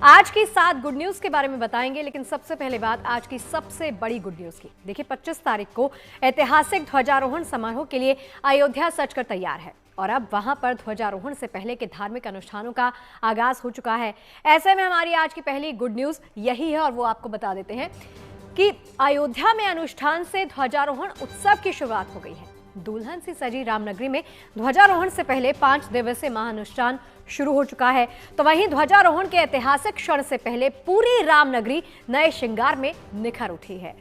आज की 7 good news के बारे में बताएंगे, लेकिन सबसे पहले बात आज की सबसे बड़ी गुड न्यूज की। देखिए 25 तारीख को ऐतिहासिक ध्वजारोहण समारोह के लिए अयोध्या सजकर तैयार है और अब वहां पर ध्वजारोहण से पहले के धार्मिक अनुष्ठानों का आगाज हो चुका है। ऐसे में हमारी आज की पहली गुड न्यूज यही है और वो आपको बता देते हैं कि अयोध्या में अनुष्ठान से ध्वजारोहण उत्सव की शुरुआत हो गई है। दुल्हन सी सजी रामनगरी में ध्वजारोहण से पहले 5 दिवसीय महाअनुष्ठान शुरू हो चुका है। तो वहीं ध्वजारोहण के ऐतिहासिक क्षण से पहले पूरी रामनगरी नए श्रृंगार में निखर उठी है।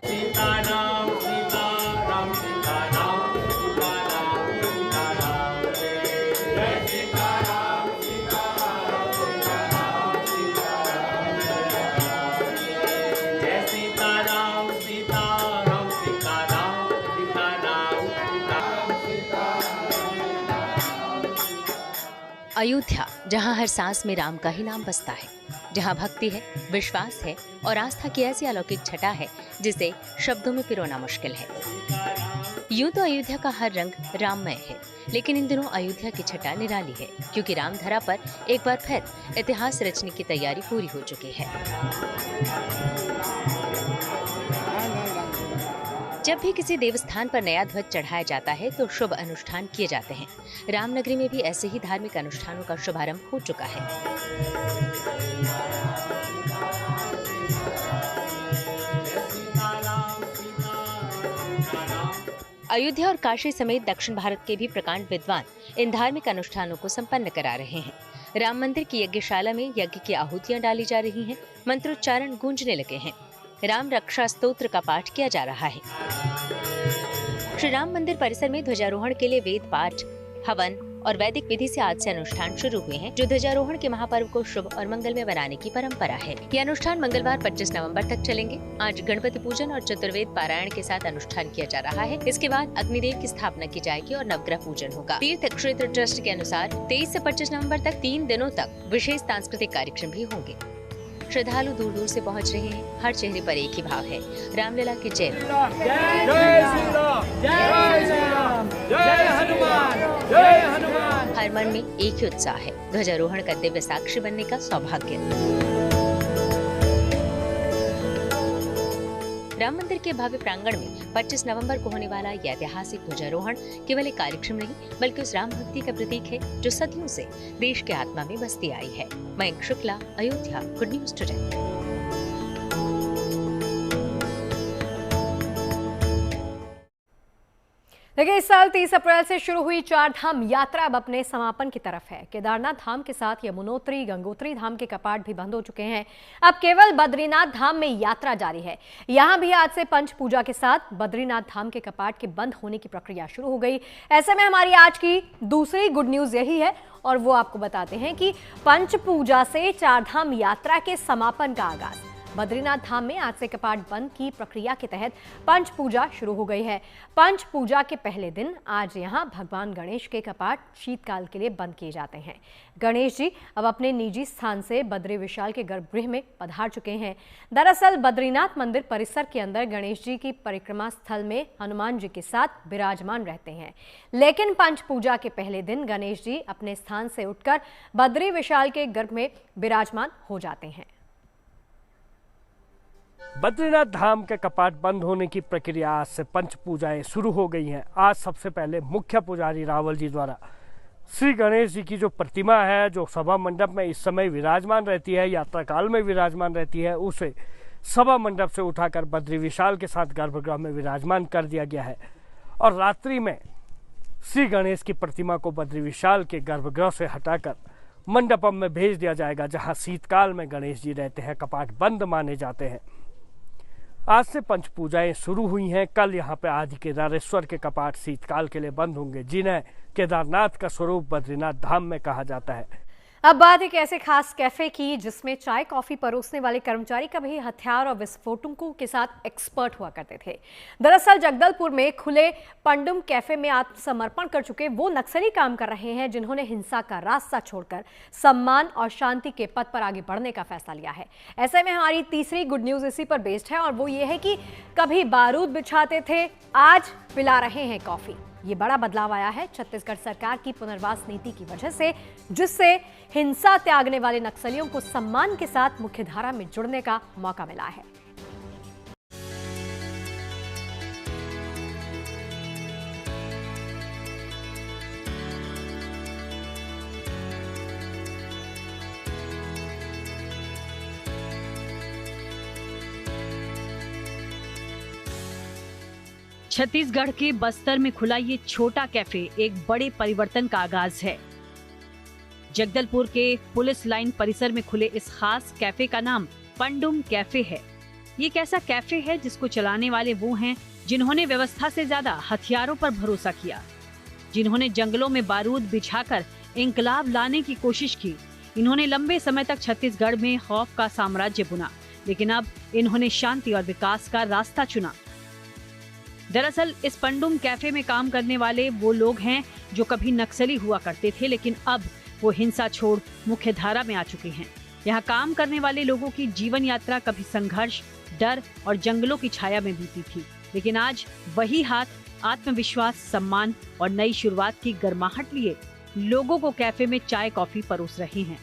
सीताराम सीताराम सीताराम सीताराम सीताराम जय सीताराम सीताराम सीताराम सीताराम जय सीताराम सीताराम सीताराम सीताराम सीताराम। अयोध्या, जहां हर सांस में राम का ही नाम बसता है, जहां भक्ति है, विश्वास है और आस्था की ऐसी अलौकिक छटा है जिसे शब्दों में पिरोना मुश्किल है। यूं तो अयोध्या का हर रंग राममय है, लेकिन इन दिनों अयोध्या की छटा निराली है, क्योंकि रामधरा पर एक बार फिर इतिहास रचने की तैयारी पूरी हो चुकी है। जब भी किसी देवस्थान पर नया ध्वज चढ़ाया जाता है तो शुभ अनुष्ठान किए जाते हैं। रामनगरी में भी ऐसे ही धार्मिक अनुष्ठानों का शुभारंभ हो चुका है। अयोध्या और काशी समेत दक्षिण भारत के भी प्रकांड विद्वान इन धार्मिक अनुष्ठानों को संपन्न करा रहे हैं। राम मंदिर की यज्ञशाला में यज्ञ की आहुतियां डाली जा रही हैं, मंत्रोच्चारण गूंजने लगे हैं, राम रक्षा स्तोत्र का पाठ किया जा रहा है। श्री राम मंदिर परिसर में ध्वजारोहण के लिए वेद पाठ, हवन और वैदिक विधि से आज से अनुष्ठान शुरू हुए हैं, जो ध्वजारोहण के महापर्व को शुभ और मंगलमय बनाने की परंपरा है। ये अनुष्ठान मंगलवार 25 नवंबर तक चलेंगे। आज गणपति पूजन और चतुर्वेद पारायण के साथ अनुष्ठान किया जा रहा है। इसके बाद अग्निदेव की स्थापना की जाएगी और नवग्रह पूजन होगा। तीर्थ क्षेत्र ट्रस्ट के अनुसार 23 से 25 नवम्बर तक 3 दिनों तक विशेष सांस्कृतिक कार्यक्रम भी होंगे। श्रद्धालु दूर दूर से पहुंच रहे हैं। हर चेहरे पर एक ही भाव है, रामलीला की जय। हर मन में एक ही उत्साह है, ध्वजारोहण का दिव्य साक्षी बनने का सौभाग्य। राम मंदिर के भव्य प्रांगण में 25 नवंबर को होने वाला यह ऐतिहासिक ध्वजारोहण केवल एक कार्यक्रम नहीं, बल्कि उस राम भक्ति का प्रतीक है जो सदियों से देश के आत्मा में बसती आई है। Mayank Shukla, Ayodhya, good news today. देखिए इस साल 30 अप्रैल से शुरू हुई 4 धाम यात्रा अब अपने समापन की तरफ है। केदारनाथ धाम के साथ यमुनोत्री, गंगोत्री धाम के कपाट भी बंद हो चुके हैं। अब केवल बद्रीनाथ धाम में यात्रा जारी है। यहां भी आज से पंच पूजा के साथ बद्रीनाथ धाम के कपाट के बंद होने की प्रक्रिया शुरू हो गई। ऐसे में हमारी आज की दूसरी गुड न्यूज यही है और वो आपको बताते हैं कि पंच पूजा से 4 धाम यात्रा के समापन का आगाज। बद्रीनाथ धाम में आज से कपाट बंद की प्रक्रिया के तहत पंच पूजा शुरू हो गई है। पंच पूजा के पहले दिन आज यहां भगवान गणेश के कपाट शीतकाल के लिए बंद किए जाते हैं। गणेश जी अब अपने निजी स्थान से बद्री विशाल के गर्भगृह में पधार चुके हैं। दरअसल बद्रीनाथ मंदिर परिसर के अंदर गणेश जी की परिक्रमा स्थल में हनुमान जी के साथ विराजमान रहते हैं, लेकिन पंच पूजा के पहले दिन गणेश जी अपने स्थान से उठकर बद्री विशाल के गर्भ में विराजमान हो जाते हैं। बद्रीनाथ धाम के कपाट बंद होने की प्रक्रिया आज से पंच पूजाएं शुरू हो गई हैं। आज सबसे पहले मुख्य पुजारी रावल जी द्वारा श्री गणेश जी की जो प्रतिमा है, जो सभा मंडप में इस समय विराजमान रहती है, यात्रा काल में विराजमान रहती है, उसे सभा मंडप से उठाकर बद्री विशाल के साथ गर्भगृह में विराजमान कर दिया गया है और रात्रि में श्री गणेश की प्रतिमा को बद्री विशाल के गर्भगृह से हटाकर मंडपम में भेज दिया जाएगा, जहाँ शीतकाल में गणेश जी रहते हैं, कपाट बंद माने जाते हैं। आज से पंच पूजाएं शुरू हुई हैं। कल यहाँ पे आदि केदारेश्वर के कपाट शीतकाल के लिए बंद होंगे, जिन्हें केदारनाथ का स्वरूप बद्रीनाथ धाम में कहा जाता है। अब बात एक ऐसे खास कैफे की जिसमें चाय कॉफी परोसने वाले कर्मचारी कभी हथियार और विस्फोटकों के साथ एक्सपर्ट हुआ करते थे। दरअसल जगदलपुर में खुले पंडुम कैफे में आत्मसमर्पण कर चुके वो नक्सली काम कर रहे हैं, जिन्होंने हिंसा का रास्ता छोड़कर सम्मान और शांति के पथ पर आगे बढ़ने का फैसला लिया है। ऐसे में हमारी तीसरी गुड न्यूज इसी पर बेस्ड है और वो ये है कि कभी बारूद बिछाते थे, आज पिला रहे हैं कॉफी। ये बड़ा बदलाव आया है छत्तीसगढ़ सरकार की पुनर्वास नीति की वजह से, जिससे हिंसा त्यागने वाले नक्सलियों को सम्मान के साथ मुख्यधारा में जुड़ने का मौका मिला है। छत्तीसगढ़ के बस्तर में खुला ये छोटा कैफे एक बड़े परिवर्तन का आगाज है। जगदलपुर के पुलिस लाइन परिसर में खुले इस खास कैफे का नाम पंडुम कैफे है। ये एक ऐसा कैफे है जिसको चलाने वाले वो हैं जिन्होंने व्यवस्था से ज्यादा हथियारों पर भरोसा किया, जिन्होंने जंगलों में बारूद बिछाकर इंकलाब लाने की कोशिश की। इन्होंने लंबे समय तक छत्तीसगढ़ में खौफ का साम्राज्य बुना, लेकिन अब इन्होंने शांति और विकास का रास्ता चुना। दरअसल इस पंडुम कैफे में काम करने वाले वो लोग हैं जो कभी नक्सली हुआ करते थे, लेकिन अब वो हिंसा छोड़ मुख्य धारा में आ चुके हैं। यहाँ काम करने वाले लोगों की जीवन यात्रा कभी संघर्ष, डर और जंगलों की छाया में बीती थी, लेकिन आज वही हाथ आत्मविश्वास, सम्मान और नई शुरुआत की गर्माहट लिए लोगों को कैफे में चाय कॉफी परोस रहे हैं।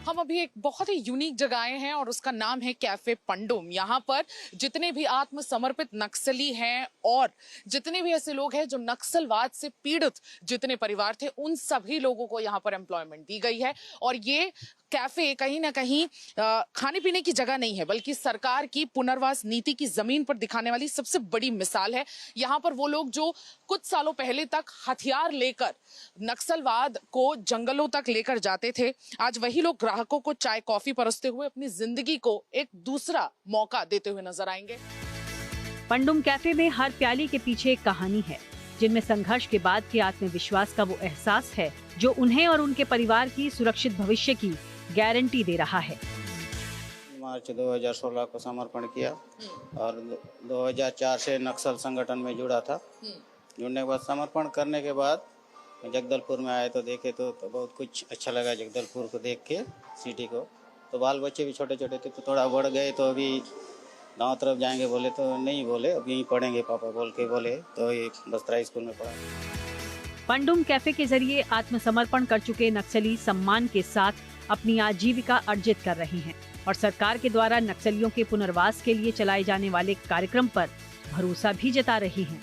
हम अभी एक बहुत ही यूनिक जगह आए हैं और उसका नाम है कैफे पंडुम। यहाँ पर जितने भी आत्मसमर्पित नक्सली हैं और जितने भी ऐसे लोग हैं जो नक्सलवाद से पीड़ित जितने परिवार थे, उन सभी लोगों को यहाँ पर एम्प्लॉयमेंट दी गई है। और ये कैफे कहीं ना कहीं खाने पीने की जगह नहीं है, बल्कि सरकार की पुनर्वास नीति की जमीन पर दिखाने वाली सबसे बड़ी मिसाल है। यहाँ पर वो लोग जो कुछ सालों पहले तक हथियार लेकर नक्सलवाद को जंगलों तक लेकर जाते थे, आज वही लोग ग्राहकों को चाय कॉफी परोसते हुए अपनी जिंदगी को एक दूसरा मौका देते हुए नजर आएंगे। पंडुम कैफे में हर प्याली के पीछे एक कहानी है, जिनमें संघर्ष के बाद के आत्मविश्वास का वो एहसास है जो उन्हें और उनके परिवार की सुरक्षित भविष्य की गारंटी दे रहा है। मार्च 2016 को समर्पण किया और 2004 से नक्सल संगठन में जुड़ा था। जुड़ने के बाद समर्पण करने के बाद जगदलपुर में आए तो देखे तो बहुत कुछ अच्छा लगा। जगदलपुर को देख के, सिटी को, तो बाल बच्चे भी छोटे छोटे थे तो थोड़ा बढ़ गए। तो अभी गांव तरफ जाएंगे बोले तो नहीं बोले, अब यहीं पढ़ेंगे पापा बोल के बोले, तो ये बस्तरा स्कूल में पढ़ा। पंडुम कैफे के जरिए आत्मसमर्पण कर चुके नक्सली सम्मान के साथ अपनी आजीविका अर्जित कर रहे हैं और सरकार के द्वारा नक्सलियों के पुनर्वास के लिए चलाए जाने वाले कार्यक्रम पर भरोसा भी जता रहे हैं।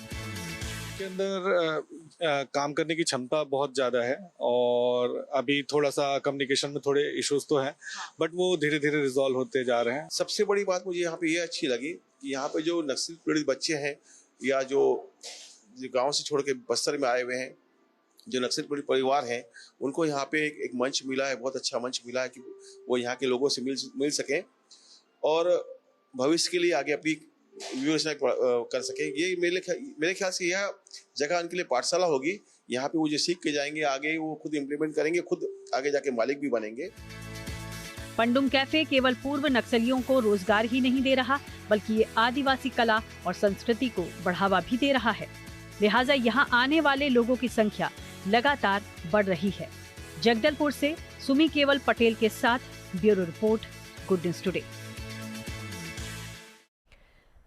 के अंदर काम करने की क्षमता बहुत ज्यादा है और अभी थोड़ा सा कम्युनिकेशन में थोड़े इश्यूज तो हैं, बट वो धीरे धीरे रिजॉल्व होते जा रहे हैं। सबसे बड़ी बात मुझे यहाँ पे ये अच्छी लगी कि यहाँ पे जो नक्सल पीड़ित बच्चे हैं या जो गांव से छोड़ के बस्तर में आए हुए हैं, जो नक्सल पीड़ित परिवार हैं, उनको यहाँ पे एक मंच मिला है, बहुत अच्छा मंच मिला है कि वो यहाँ के लोगों से मिल सकें और भविष्य के लिए आगे अपनी व्यवस्था कर सकें। ये मेरे ख्याल से यह जगह उनके लिए पाठशाला होगी। यहाँ पे वो जो सीख के जाएंगे, आगे वो खुद इम्प्लीमेंट करेंगे, खुद आगे जाके मालिक भी बनेंगे। पंडुम कैफे केवल पूर्व नक्सलियों को रोजगार ही नहीं दे रहा, बल्कि ये आदिवासी कला और संस्कृति को बढ़ावा भी दे रहा है। लिहाजा यहाँ आने वाले लोगों की संख्या लगातार बढ़ रही है। जगदलपुर से सुमी केवल पटेल के साथ bureau report, good news today.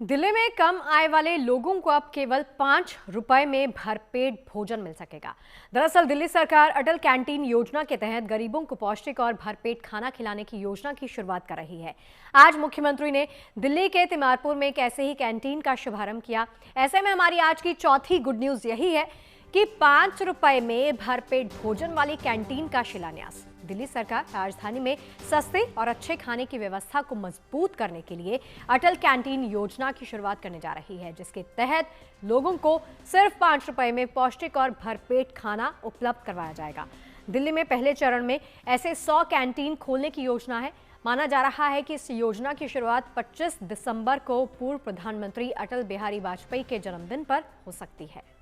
Delhi में कम आय वाले लोगों को अब केवल 5 रुपए में भरपेट भोजन मिल सकेगा। दरअसल दिल्ली सरकार अटल कैंटीन योजना के तहत गरीबों को पौष्टिक और भरपेट खाना खिलाने की योजना की शुरुआत कर रही है। आज मुख्यमंत्री ने दिल्ली के तिमारपुर में एक ऐसे ही कैंटीन का शुभारंभ किया। ऐसे में हमारी आज की चौथी गुड न्यूज यही है कि 5 रुपए में भरपेट भोजन वाली कैंटीन का शिलान्यास। दिल्ली सरकार राजधानी में सस्ते और अच्छे खाने की व्यवस्था को मजबूत करने के लिए अटल कैंटीन योजना की शुरुआत करने जा रही है, जिसके तहत लोगों को सिर्फ 5 रुपए में पौष्टिक और भरपेट खाना उपलब्ध करवाया जाएगा। दिल्ली में पहले चरण में ऐसे 100 कैंटीन खोलने की योजना है। माना जा रहा है कि इस योजना की शुरुआत 25 दिसंबर को पूर्व प्रधानमंत्री अटल बिहारी वाजपेयी के जन्मदिन पर हो सकती है।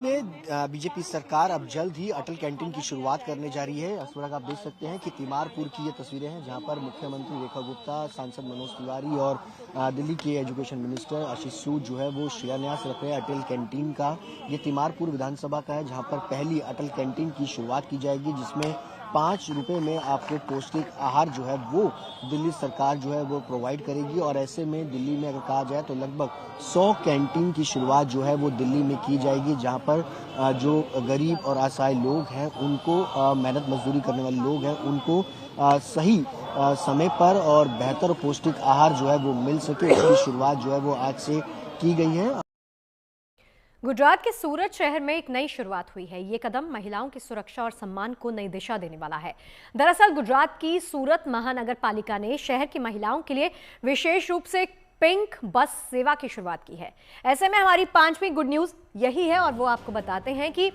बीजेपी सरकार अब जल्द ही अटल कैंटीन की शुरुआत करने जा रही है। इस वक्त आप देख सकते हैं कि तिमारपुर की ये तस्वीरें हैं, जहां पर मुख्यमंत्री रेखा गुप्ता, सांसद मनोज तिवारी और दिल्ली के एजुकेशन मिनिस्टर आशीष सूद जो है वो शिलान्यास रख रहे हैं अटल कैंटीन का। ये तिमारपुर विधानसभा का है, जहां पर पहली अटल कैंटीन की शुरुआत की जाएगी, जिसमें 5 रुपए में आपको पौष्टिक आहार जो है वो दिल्ली सरकार जो है वो प्रोवाइड करेगी। और ऐसे में दिल्ली में अगर कहा जाए तो लगभग 100 कैंटीन की शुरुआत जो है वो दिल्ली में की जाएगी, जहां पर जो गरीब और असहाय लोग हैं उनको, मेहनत मजदूरी करने वाले लोग हैं उनको सही समय पर और बेहतर पौष्टिक आहार जो है वो मिल सके, इसकी शुरुआत जो है वो आज से की गई है। गुजरात के सूरत शहर में एक नई शुरुआत हुई है। ये कदम महिलाओं की सुरक्षा और सम्मान को नई दिशा देने वाला है। दरअसल गुजरात की सूरत महानगर पालिका ने शहर की महिलाओं के लिए विशेष रूप से पिंक बस सेवा की शुरुआत की है। ऐसे में हमारी 5वीं गुड न्यूज यही है और वो आपको बताते हैं कि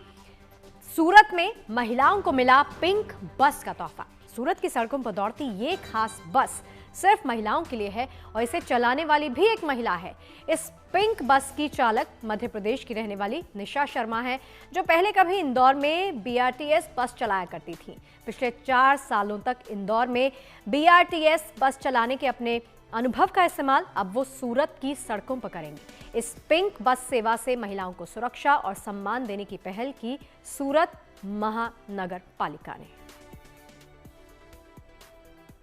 सूरत में महिलाओं को मिला पिंक बस का तोहफा। सूरत की सड़कों पर दौड़ती ये खास बस सिर्फ महिलाओं के लिए है और इसे चलाने वाली भी एक महिला है। इस पिंक बस की चालक मध्य प्रदेश की रहने वाली निशा शर्मा है, जो पहले कभी इंदौर में बीआरटीएस बस चलाया करती थी। पिछले 4 सालों तक इंदौर में बीआरटीएस बस चलाने के अपने अनुभव का इस्तेमाल अब वो सूरत की सड़कों पर करेंगे। इस पिंक बस सेवा से महिलाओं को सुरक्षा और सम्मान देने की पहल की सूरत महानगर पालिका ने।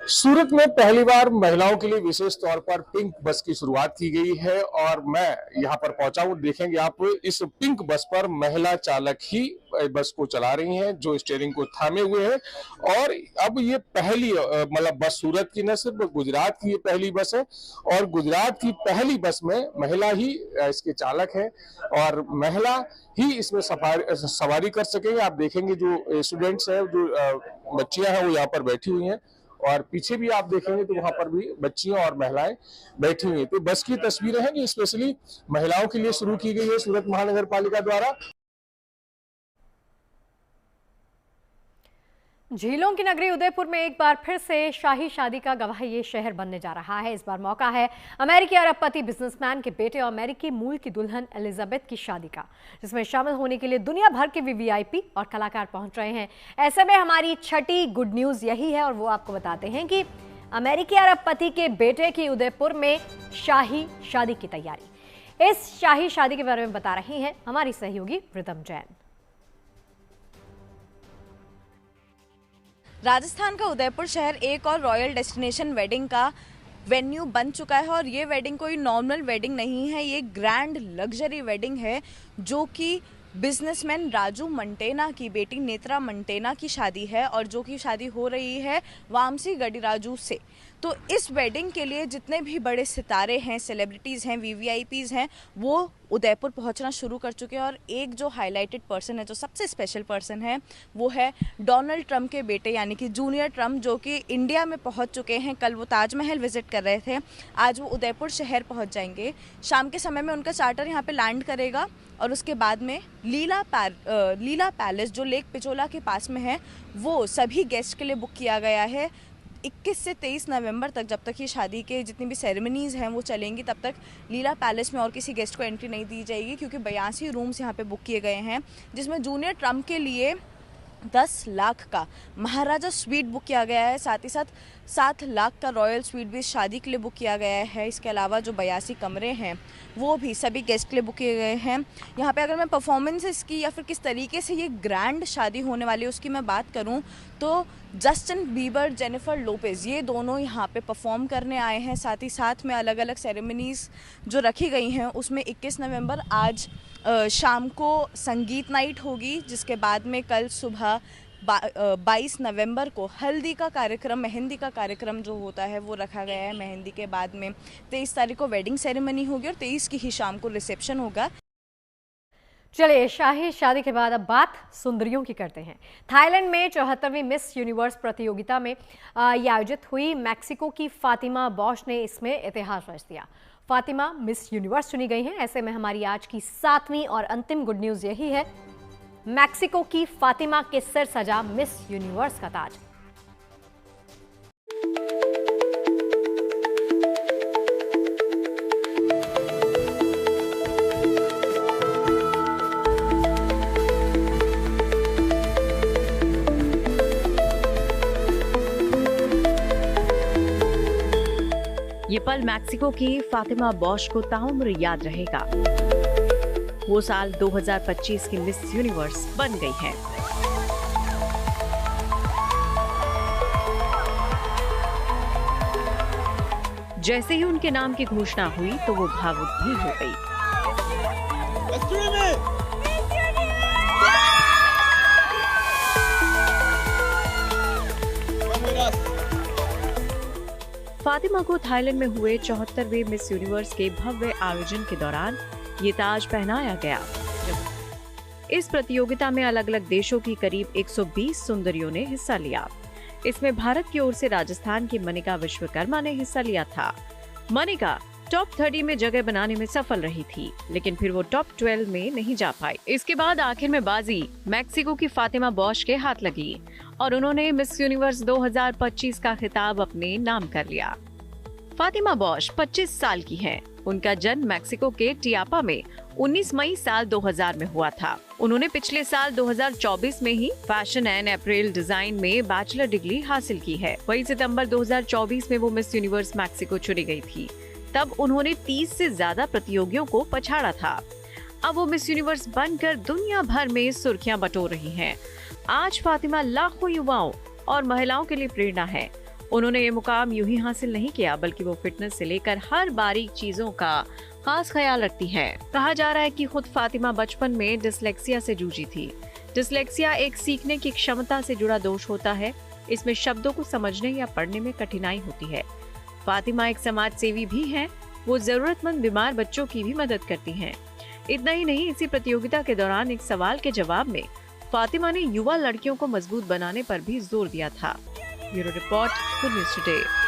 सूरत में पहली बार महिलाओं के लिए विशेष तौर पर पिंक बस की शुरुआत की गई है और मैं यहाँ पर पहुंचा हूँ। देखेंगे आप, इस पिंक बस पर महिला चालक ही बस को चला रही हैं, जो स्टीयरिंग को थामे हुए हैं। और अब ये पहली मतलब बस सूरत की न सिर्फ गुजरात की ये पहली बस है और गुजरात की पहली बस में महिला ही इसके चालक है और महिला ही इसमें सवारी कर सकेंगे। आप देखेंगे जो स्टूडेंट्स हैं, जो बच्चियां हैं वो यहाँ पर बैठी हुई हैं और पीछे भी आप देखेंगे तो वहां पर भी बच्चियां और महिलाएं बैठी हुई हैं। तो बस की तस्वीरें हैं जो स्पेशली महिलाओं के लिए शुरू की गई है सूरत महानगर पालिका द्वारा। झीलों की नगरी उदयपुर में एक बार फिर से शाही शादी का गवाह ये शहर बनने जा रहा है। इस बार मौका है अमेरिकी अरबपति बिजनेसमैन के बेटे और अमेरिकी मूल की दुल्हन एलिजाबेथ की शादी का, जिसमें शामिल होने के लिए दुनिया भर के वीवीआईपी और कलाकार पहुंच रहे हैं। ऐसे में हमारी 6ठी गुड न्यूज यही है और वो आपको बताते हैं कि अमेरिकी अरबपति के बेटे की उदयपुर में शाही शादी की तैयारी। इस शाही शादी के बारे में बता रही हैं हमारी सहयोगी प्रीतम जैन। राजस्थान का उदयपुर शहर एक और रॉयल डेस्टिनेशन वेडिंग का वेन्यू बन चुका है और ये वेडिंग कोई नॉर्मल वेडिंग नहीं है, ये ग्रैंड लग्जरी वेडिंग है जो कि बिजनेसमैन राजू मंटेना की बेटी नेत्रा मंटेना की शादी है और जो कि शादी हो रही है वामसी गडीराजू से। तो इस वेडिंग के लिए जितने भी बड़े सितारे हैं, सेलिब्रिटीज़ हैं, वीवीआईपीज़ हैं, वो उदयपुर पहुंचना शुरू कर चुके हैं। और एक जो हाईलाइटेड पर्सन है, जो सबसे स्पेशल पर्सन है, वो है डोनाल्ड ट्रंप के बेटे यानी कि जूनियर ट्रंप, जो कि इंडिया में पहुंच चुके हैं। कल वो ताजमहल विजिट कर रहे थे, आज वो उदयपुर शहर पहुंच जाएंगे। शाम के समय में उनका चार्टर यहाँ पे लैंड करेगा और उसके बाद में लीला पैलेस जो लेक पिचोला के पास में है, वो सभी गेस्ट के लिए बुक किया गया है। 21 से 23 नवंबर तक, जब तक ये शादी के जितनी भी सेरेमनीज़ हैं वो चलेंगी, तब तक लीला पैलेस में और किसी गेस्ट को एंट्री नहीं दी जाएगी, क्योंकि 82 रूम्स यहाँ पे बुक किए गए हैं, जिसमें जूनियर ट्रंप के लिए 10 लाख का महाराजा स्वीट बुक किया गया है। साथ ही साथ 7 लाख का रॉयल स्वीट भी शादी के लिए बुक किया गया है। इसके अलावा जो 82 कमरे हैं वो भी सभी गेस्ट के लिए बुक किए गए हैं। यहाँ पे अगर मैं परफॉर्मेंसेस की या फिर किस तरीके से ये ग्रैंड शादी होने वाली है उसकी मैं बात करूँ तो जस्टिन बीबर, जेनिफर लोपेज, ये दोनों यहाँ पे परफॉर्म करने आए हैं। साथ ही साथ में अलग अलग सेरेमनीज़ जो रखी गई हैं उसमें 21 नवंबर आज शाम को संगीत नाइट होगी, जिसके बाद में कल सुबह 22 नवंबर को हल्दी का कार्यक्रम, मेहंदी का कार्यक्रम जो होता है वो रखा गया है। मेहंदी के बाद में 23 तारीख को वेडिंग सेरेमनी होगी और 23 की ही शाम को रिसेप्शन होगा। चलिए, शाही शादी के बाद अब बात सुंदरियों की करते हैं। थाईलैंड में 74वीं मिस यूनिवर्स प्रतियोगिता में ये आयोजित हुई। मैक्सिको की फातिमा बॉश ने इसमें इतिहास रच दिया। फातिमा मिस यूनिवर्स चुनी गई हैं। ऐसे में हमारी आज की 7वीं और अंतिम गुड न्यूज यही है, मैक्सिको की फातिमा के सिर सजा मिस यूनिवर्स का ताज। ये पल मैक्सिको की फातिमा बॉश को ताउम्र याद रहेगा। वो साल 2025 की मिस यूनिवर्स बन गई हैं। जैसे ही उनके नाम की घोषणा हुई तो वो भावुक भी हो गई। फातिमा को थाईलैंड में हुए 74वें मिस यूनिवर्स के भव्य आयोजन के दौरान ये ताज पहनाया गया। इस प्रतियोगिता में अलग अलग देशों की करीब 120 सुंदरियों ने हिस्सा लिया। इसमें भारत की ओर से राजस्थान की मनिका विश्वकर्मा ने हिस्सा लिया था। मनिका टॉप 30 में जगह बनाने में सफल रही थी, लेकिन फिर वो टॉप 12 में नहीं जा पाई। इसके बाद आखिर में बाजी मैक्सिको की फातिमा बॉश के हाथ लगी और उन्होंने मिस यूनिवर्स 2025 का खिताब अपने नाम कर लिया। फातिमा बॉश 25 साल की हैं। उनका जन्म मैक्सिको के टियापा में 19 मई साल 2000 में हुआ था। उन्होंने पिछले साल 2024 में ही फैशन एंड अपैरल डिजाइन में बैचलर डिग्री हासिल की है। वही सितंबर 2024 में वो मिस यूनिवर्स मैक्सिको चुनी गई थी। तब उन्होंने 30 से ज्यादा प्रतियोगियों को पछाड़ा था। अब वो मिस यूनिवर्स बनकर दुनिया भर में सुर्खियां बटोर रही हैं। आज फातिमा लाखों युवाओं और महिलाओं के लिए प्रेरणा है। उन्होंने ये मुकाम यूं ही हासिल नहीं किया, बल्कि वो फिटनेस से लेकर हर बारीक चीजों का खास ख्याल रखती हैं। कहा जा रहा है कि खुद फातिमा बचपन में डिसलेक्सिया से जूझी थी। डिसलेक्सिया एक सीखने की क्षमता से जुड़ा दोष होता है। इसमें शब्दों को समझने या पढ़ने में कठिनाई होती है। फातिमा एक समाज सेवी भी हैं। वो जरूरतमंद बीमार बच्चों की भी मदद करती हैं। इतना ही नहीं, इसी प्रतियोगिता के दौरान एक सवाल के जवाब में फातिमा ने युवा लड़कियों को मजबूत बनाने पर भी जोर दिया था। Bureau report, good news today.